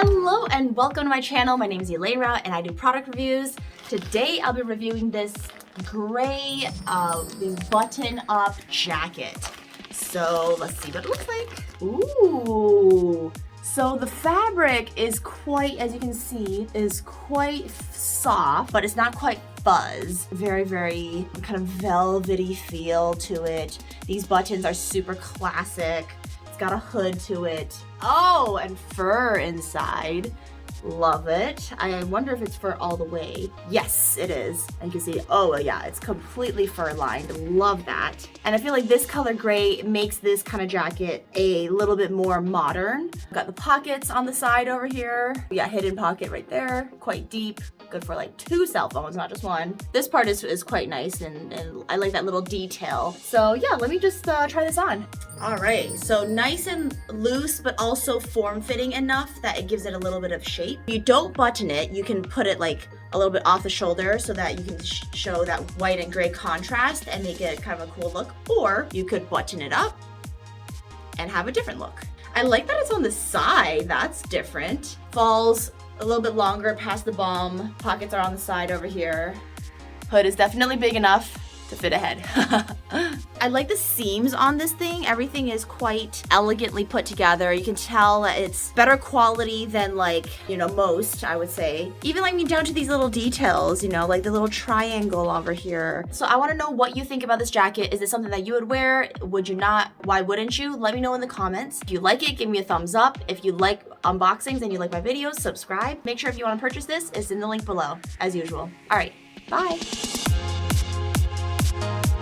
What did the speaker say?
Hello and welcome to my channel. My name is Elaine Rau and I do product reviews. Today I'll be reviewing this gray button-up jacket. So let's see what it looks like. Ooh. So the fabric is quite, as you can see, is quite soft, but it's not quite fuzz. Very kind of velvety feel to it. These buttons are super classic. It's got a hood to it. Oh, and fur inside. Love it. I wonder if it's fur all the way. Yes, it is. And you can see, oh yeah, it's completely fur lined. Love that. And I feel like this color gray makes this kind of jacket a little bit more modern. Got the pockets on the side over here. We got hidden pocket right there, quite deep. Good for like 2 cell phones, not just one. This part is quite nice and I like that little detail. So yeah, let me just try this on. All right, so nice and loose, but also form-fitting enough that it gives it a little bit of shape. If you don't button it, you can put it like a little bit off the shoulder so that you can show that white and gray contrast and make it kind of a cool look. Or you could button it up and have a different look. I like that it's on the side, that's different. Falls a little bit longer past the bum. Pockets are on the side over here. Hood is definitely big enough to fit a head. I like the seams on this thing. Everything is quite elegantly put together. You can tell that it's better quality than like, you know, most, I would say. Even like down to these little details, you know, like the little triangle over here. So I want to know what you think about this jacket. Is it something that you would wear? Would you not? Why wouldn't you? Let me know in the comments. If you like it, give me a thumbs up. If you like unboxings and you like my videos, subscribe. Make sure if you want to purchase this, it's in the link below, as usual. All right, bye.